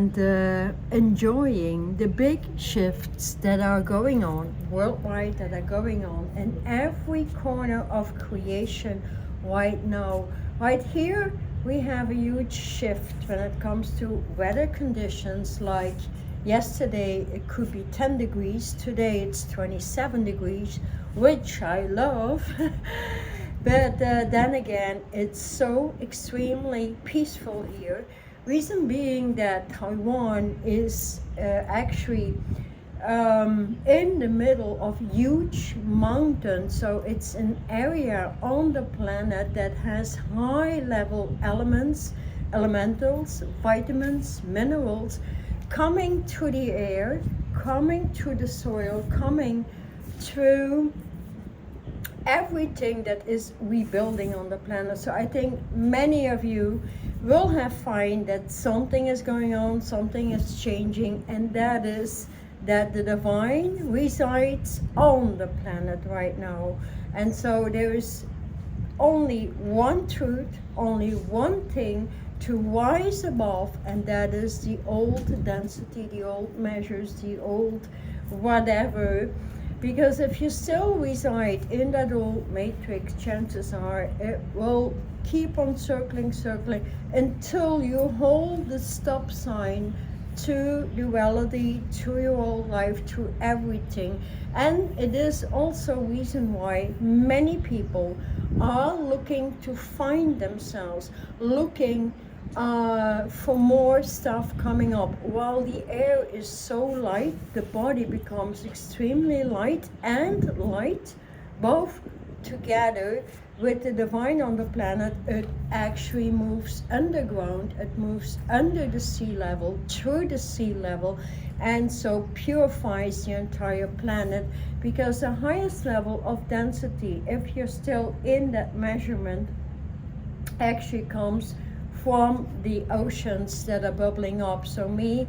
and enjoying the big shifts that are going on worldwide, that are going on in every corner of creation right now. Right here, we have a huge shift when it comes to weather conditions. Like yesterday, it could be 10 degrees. Today, it's 27 degrees, which I love. But then again, it's so extremely peaceful here. Reason being that Taiwan is actually in the middle of huge mountains, so it's an area on the planet that has high level elements, elementals, vitamins, minerals coming to the air, coming to the soil, coming through everything that is rebuilding on the planet. So I think many of you will have find that something is going on, something is changing, and that is that the divine resides on the planet right now. And so there is only one truth, only one thing to rise above, and that is the old density, the old measures, the old whatever. Because if you still reside in that old matrix, chances are it will keep on circling until you hold the stop sign to duality, to your old life, to everything. And it is also a reason why many people are looking to find themselves, looking for more stuff coming up. While the air is so light, the body becomes extremely light and light, both together. With the divine on the planet, it actually moves underground, it moves under the sea level, through the sea level, and so purifies the entire planet. Because the highest level of density, if you're still in that measurement, actually comes from the oceans that are bubbling up. So me,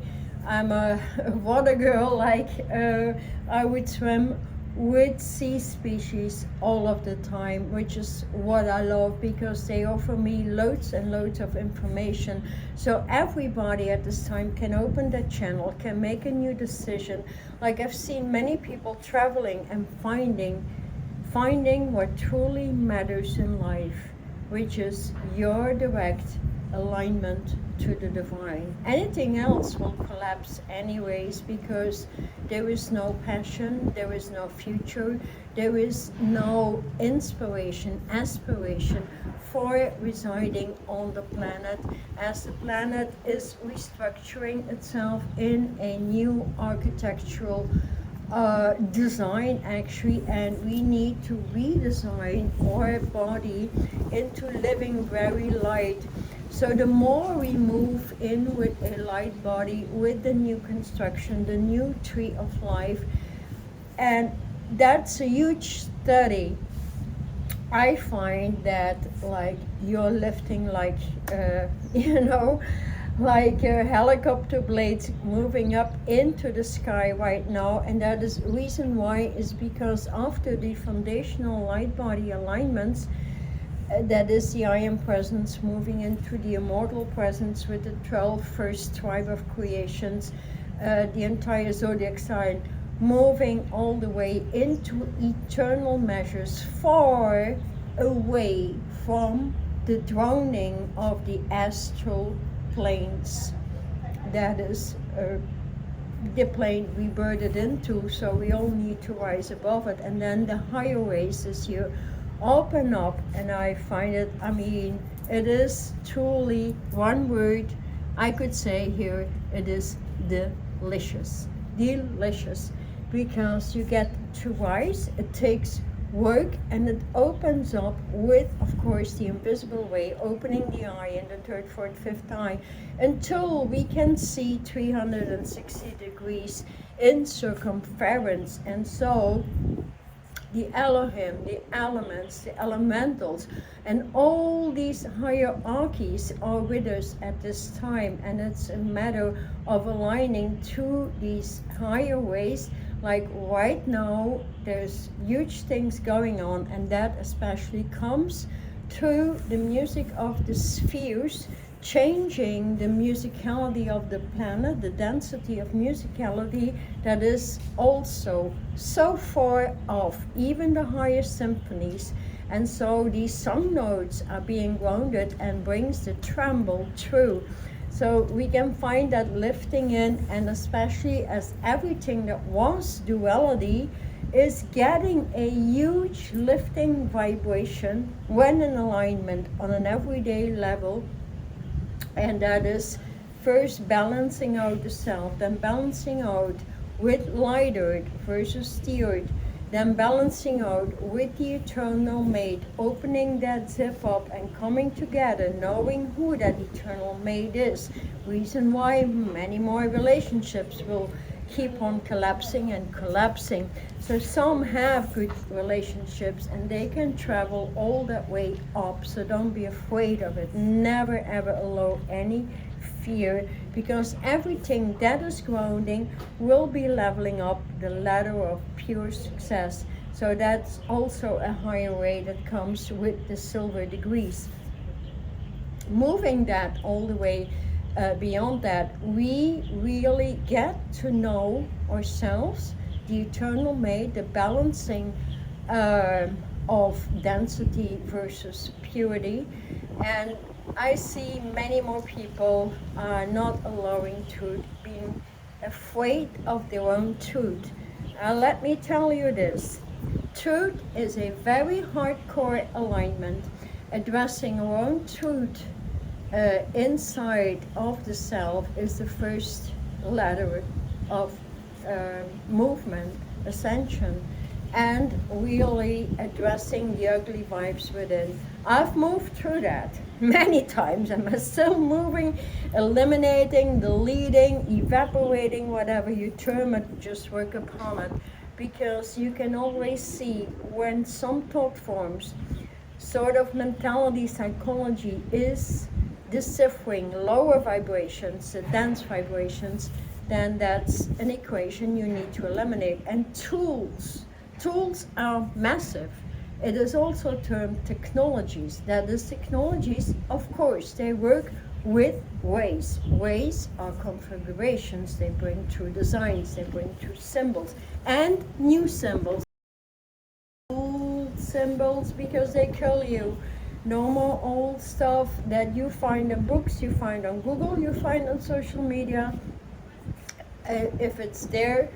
I'm a water girl, like I would swim with sea species all of the time, which is what I love, because they offer me loads and loads of information. So everybody at this time can open that channel, can make a new decision. Like I've seen many people traveling and finding what truly matters in life, which is your direct alignment to the divine. Anything else will collapse anyways, because there is no passion, there is no future, there is no inspiration, aspiration for residing on the planet, as the planet is restructuring itself in a new architectural design actually, and we need to redesign our body into living very light. So the more we move in with a light body, with the new construction, the new tree of life, and that's a huge study. I find that like you're lifting like, like helicopter blades moving up into the sky right now. And that is reason why is because after the foundational light body alignments, that is the I Am Presence moving into the immortal presence with the 12 first tribe of creations, the entire zodiac sign, moving all the way into eternal measures, far away from the drowning of the astral planes. That is the plane we birthed into, so we all need to rise above it. And then the higher races here open up, and I find it, I mean, it is truly one word I could say here, it is delicious. Delicious, because you get to rise, it takes work, and it opens up with, of course, the invisible way, opening the eye in the third, fourth, fifth eye, until we can see 360 degrees in circumference. And so the Elohim, the elements, the elementals, and all these hierarchies are with us at this time. And it's a matter of aligning to these higher ways. Like right now, there's huge things going on, and that especially comes through the music of the spheres, changing the musicality of the planet, the density of musicality that is also so far off, even the highest symphonies. And so these song notes are being grounded and brings the tremble through. So we can find that lifting in, and especially as everything that was duality is getting a huge lifting vibration when in alignment on an everyday level. And that is first balancing out the self, then balancing out with light earth versus the earth, then balancing out with the eternal mate, opening that zip up and coming together, knowing who that eternal mate is. Reason why many more relationships will keep on collapsing and collapsing. So some have good relationships and they can travel all that way up, so don't be afraid of it. Never ever allow any fear, because everything that is grounding will be leveling up the ladder of pure success. So that's also a higher way that comes with the silver degrees. Moving that all the way beyond that, we really get to know ourselves, the eternal mate, the balancing of density versus purity. And I see many more people not allowing truth, being afraid of their own truth. Let me tell you this. Truth is a very hardcore alignment, addressing our own truth inside of the self is the first ladder of movement, ascension, and really addressing the ugly vibes within. I've moved through that many times, and I'm still moving, eliminating, deleting, evaporating, whatever you term it, just work upon it, because you can always see when some thought forms, sort of mentality, psychology is deciphering lower vibrations, the dense vibrations, then that's an equation you need to eliminate. And tools are massive. It is also termed technologies. That is, technologies, of course, they work with ways. Ways are configurations. They bring through designs, they bring through symbols, and new symbols. Old symbols, because they kill you. No more old stuff that you find in books, you find on Google, you find on social media. If it's there,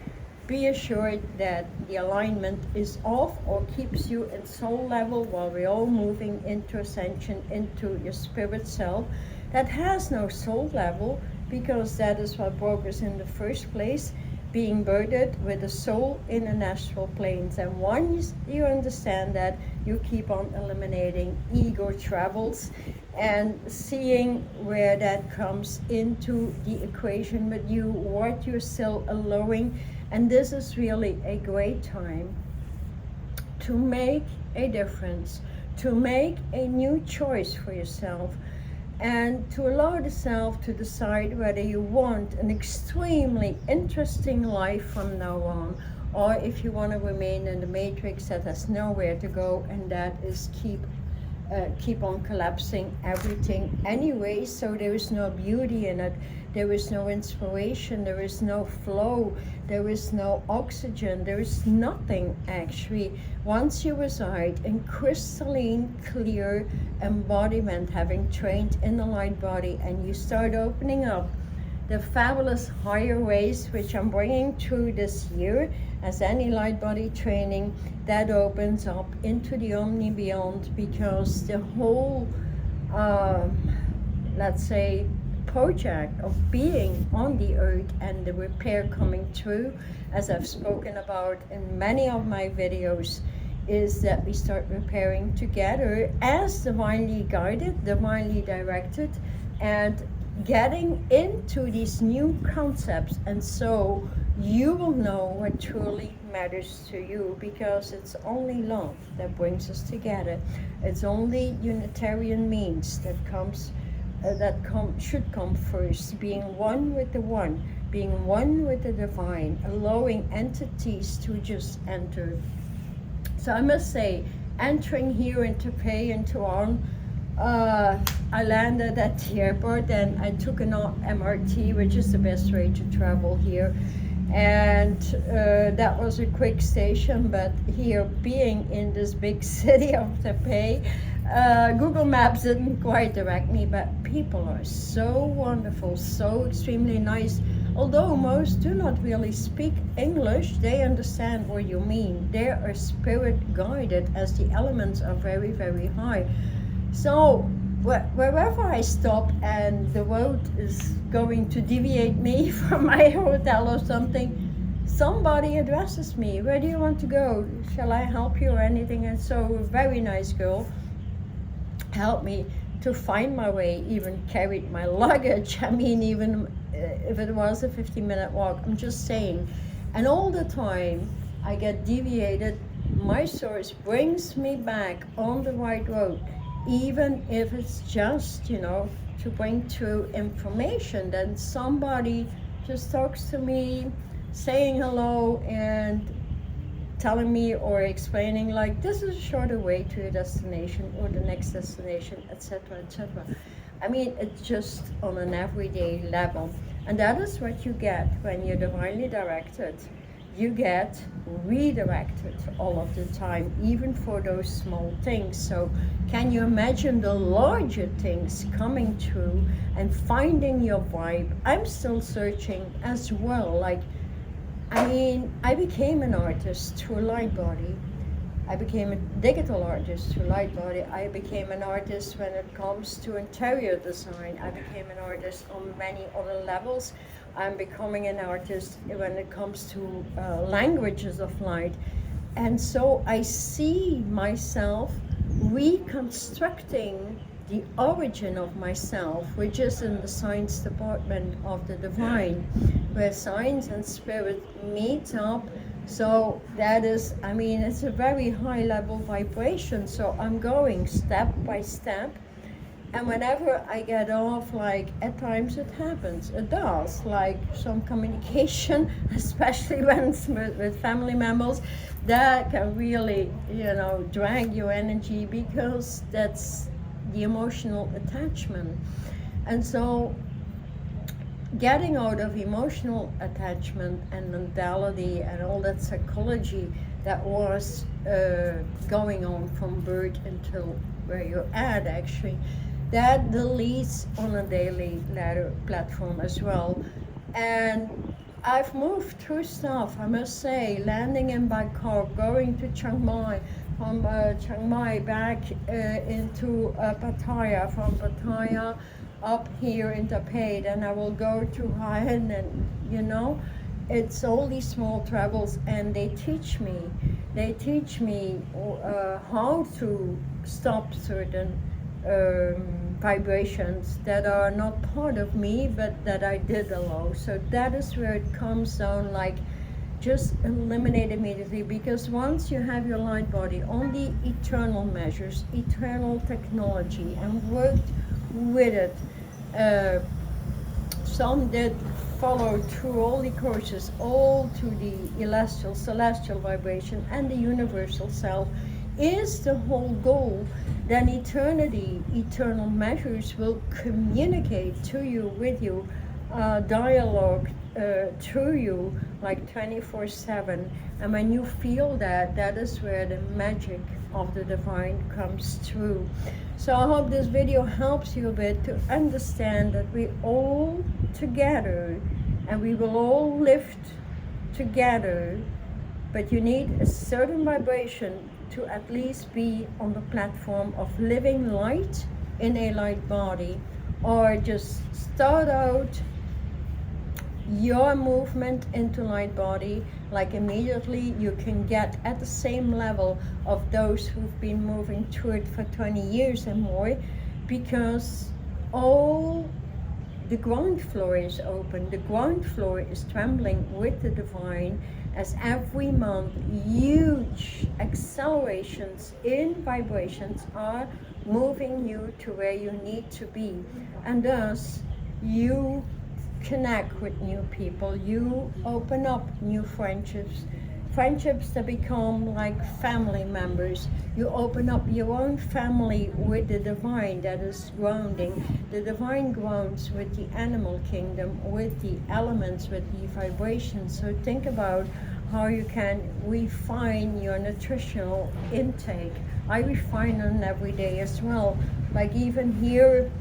be assured that the alignment is off or keeps you in soul level while we're all moving into ascension, into your spirit self that has no soul level, because that is what broke us in the first place, being burdened with the soul in the astral planes. And once you understand that, you keep on eliminating ego travels and seeing where that comes into the equation with you, what you're still allowing. And this is really a great time to make a difference, to make a new choice for yourself, and to allow the self to decide whether you want an extremely interesting life from now on, or if you want to remain in the matrix that has nowhere to go, and that is keep on collapsing everything anyway. So there is no beauty in it, there is no inspiration, there is no flow, there is no oxygen, there is nothing actually. Once you reside in crystalline clear embodiment, having trained in the light body, and you start opening up the fabulous higher ways, which I'm bringing through this year as any light body training, that opens up into the omni beyond, because the whole let's say project of being on the earth and the repair coming through, as I've spoken about in many of my videos, is that we start repairing together as divinely guided, divinely directed, and getting into these new concepts. And so you will know what truly matters to you, because it's only love that brings us together. It's only Unitarian means that should come first, being one with the one, being one with the divine, allowing entities to just enter. So I must say, entering here into pay into on I landed at the airport and I took an MRT, which is the best way to travel here. And that was a quick station, but here, being in this big city of Taipei, Google Maps didn't quite direct me, but people are so wonderful, so extremely nice. Although most do not really speak English, they understand what you mean. They are spirit guided, as the elements are very, very high. So wherever I stop and the road is going to deviate me from my hotel or something, somebody addresses me. Where do you want to go? Shall I help you or anything? And so a very nice girl helped me to find my way, even carried my luggage. I mean, even if it was a 15-minute walk, I'm just saying. And all the time I get deviated, my source brings me back on the right road, even if it's just, to bring to information. Then somebody just talks to me, saying hello and telling me or explaining, like, this is a shorter way to your destination or the next destination, etc., etc. I mean, it's just on an everyday level. And that is what you get when you're divinely directed. You get redirected all of the time, even for those small things. So can you imagine the larger things coming through and finding your vibe? I'm still searching as well. I became an artist through light body. I became a digital artist through light body. I became an artist when it comes to interior design. I became an artist on many other levels. I'm becoming an artist when it comes to languages of light. And so I see myself reconstructing the origin of myself, which is in the science department of the divine, where science and spirit meet up. So that is, it's a very high level vibration. So I'm going step by step. And whenever I get off, like at times it happens, it does, like some communication, especially when it's with family members, that can really, drag your energy, because that's the emotional attachment. And so getting out of emotional attachment and mentality and all that psychology that was going on from birth until where you're at, actually, that deletes on a daily ladder platform as well. And I've moved through stuff, I must say, landing in Bangkok, going to Chiang Mai, from Chiang Mai back into Pattaya, from Pattaya up here in Taipei, then I will go to Hainan, and it's all these small travels, and they teach me how to stop certain vibrations that are not part of me, but that I did allow. So that is where it comes down, like, just eliminate immediately, because once you have your light body on the eternal measures, eternal technology, and worked with it, some did follow through all the courses, all to the celestial vibration and the universal self is the whole goal. Then eternity, eternal measures will communicate to you, with you, dialogue through you, like 24/7. And when you feel that, that is where the magic of the divine comes through. So I hope this video helps you a bit to understand that we all together, and we will all lift together, but you need a certain vibration to at least be on the platform of living light in a light body, or just start out your movement into light body, like immediately you can get at the same level of those who've been moving through it for 20 years and more, because all the ground floor is open. The ground floor is trembling with the divine, as every month huge accelerations in vibrations are moving you to where you need to be. And thus you connect with new people, you open up new friendships, friendships that become like family members. You open up your own family with the divine that is grounding. The divine grounds with the animal kingdom, with the elements, with the vibrations. So think about how you can refine your nutritional intake. I refine on every day as well. Like even here,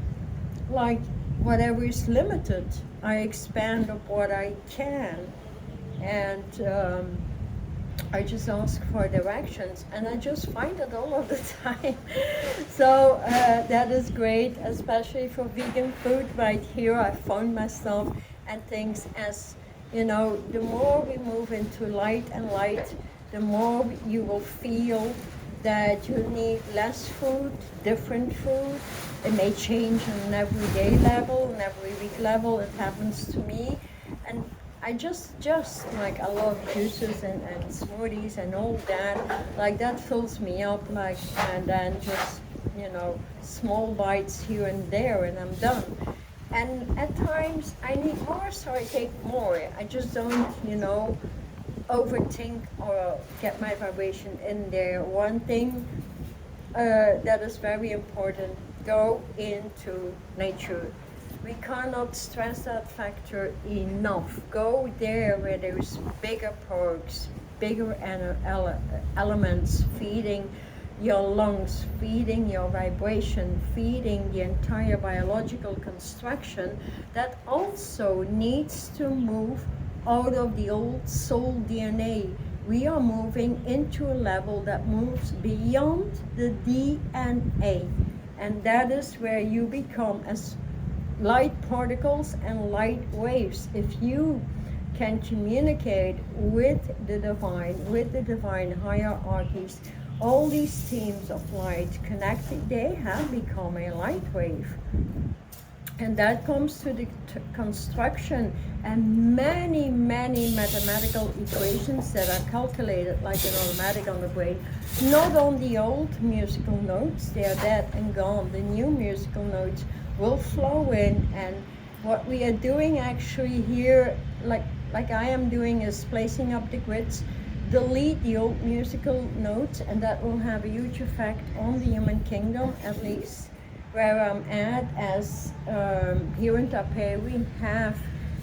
like whatever is limited, I expand of what I can. And I just ask for directions, and I just find it all of the time. So that is great, especially for vegan food. Right here, I found myself and things as, you know, the more we move into light and light, the more you will feel that you need less food, different food. It may change on an everyday level, an every week level. It happens to me. And I just like, I love juices and smoothies and all that. Like that fills me up, like, and then just, you know, small bites here and there and I'm done. And at times I need more, so I take more. I just don't, you know, overthink or get my vibration in there. One thing that is very important, go into nature. We cannot stress that factor enough. Go there where there's bigger perks, bigger elements feeding your lungs, feeding your vibration, feeding the entire biological construction that also needs to move out of the old soul DNA. We are moving into a level that moves beyond the DNA. And that is where you become as light particles and light waves. If you can communicate with the divine hierarchies, all these teams of light connected, they have become a light wave. And that comes to the construction and many mathematical equations that are calculated like an automatic on the brain. Not on the old musical notes, they are dead and gone. The new musical notes will flow in, and what we are doing actually here, like I am doing, is placing up the grids, delete the old musical notes, and that will have a huge effect on the human kingdom, at least where I'm at. As here in Taipei, we have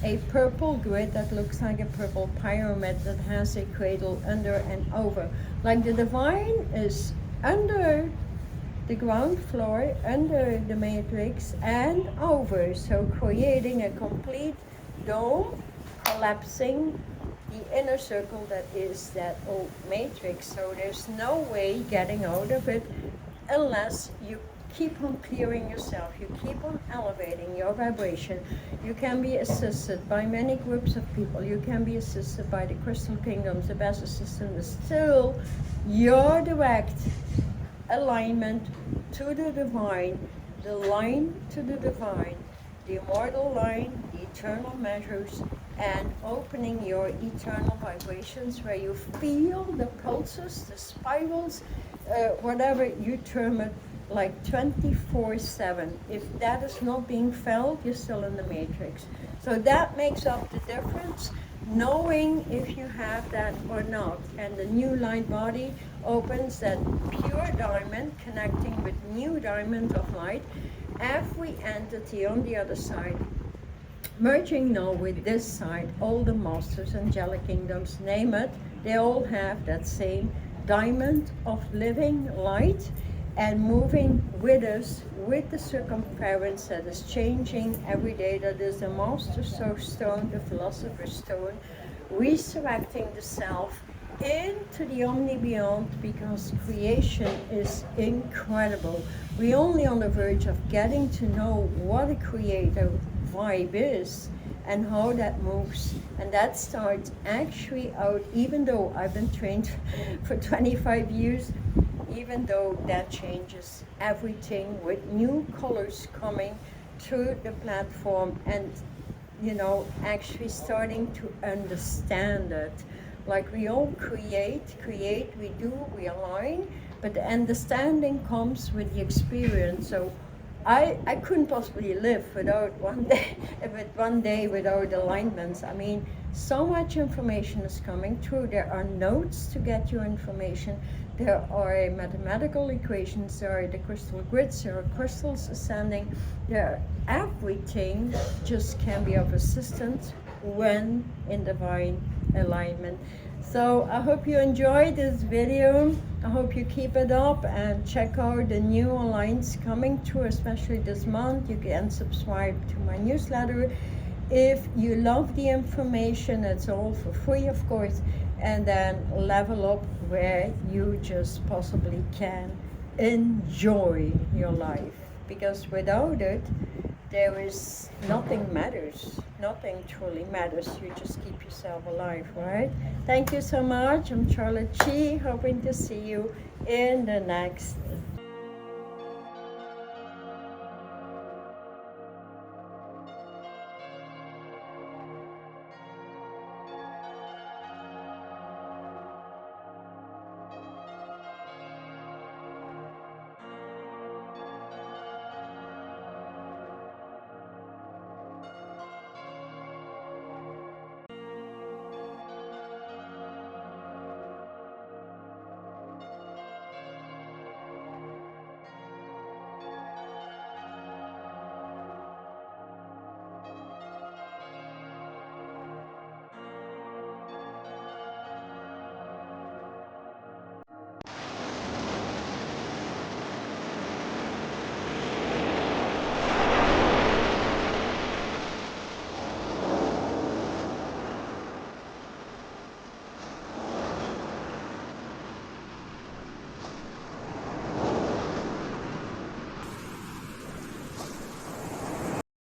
a purple grid that looks like a purple pyramid that has a cradle under and over. Like the divine is under the ground floor, under the matrix and over, so creating a complete dome, collapsing the inner circle that is that old matrix. So there's no way getting out of it unless you keep on clearing yourself, you keep on elevating your vibration. You can be assisted by many groups of people, you can be assisted by the crystal kingdoms. The best assistant is still your direct alignment to the divine, the line to the divine, the immortal line, the eternal measures, and opening your eternal vibrations where you feel the pulses, the spirals, whatever you term it, like 24/7. If that is not being felt, you're still in the matrix. So that makes up the difference, knowing if you have that or not. And the new light body opens that pure diamond, connecting with new diamond of light, every entity on the other side, merging now with this side, all the masters, angelic kingdoms, name it, they all have that same diamond of living light, and moving with us, with the circumference that is changing every day. That is the master soul stone, the philosopher's stone, resurrecting the self into the omni-beyond, because creation is incredible. We're only on the verge of getting to know what a creative vibe is and how that moves. And that starts actually out, even though I've been trained for 25 years, even though that changes everything with new colors coming to the platform, and you know, actually starting to understand it. Like we all create, we do, we align, but the understanding comes with the experience. So I couldn't possibly live without one day, with one day without alignments. I mean, so much information is coming through. There are notes to get you information. There are mathematical equations. There are the crystal grids. There are crystals ascending. There, everything just can be of assistance when in divine alignment. So I hope you enjoyed this video. I hope you keep it up and check out the new lines coming through, especially this month. You can subscribe to my newsletter. If you love the information, it's all for free, of course, and then level up where you just possibly can enjoy your life. Because without it, there is nothing matters. Nothing truly matters. You just keep yourself alive, right? Thank you so much. I'm Charlotte Chi, hoping to see you in the next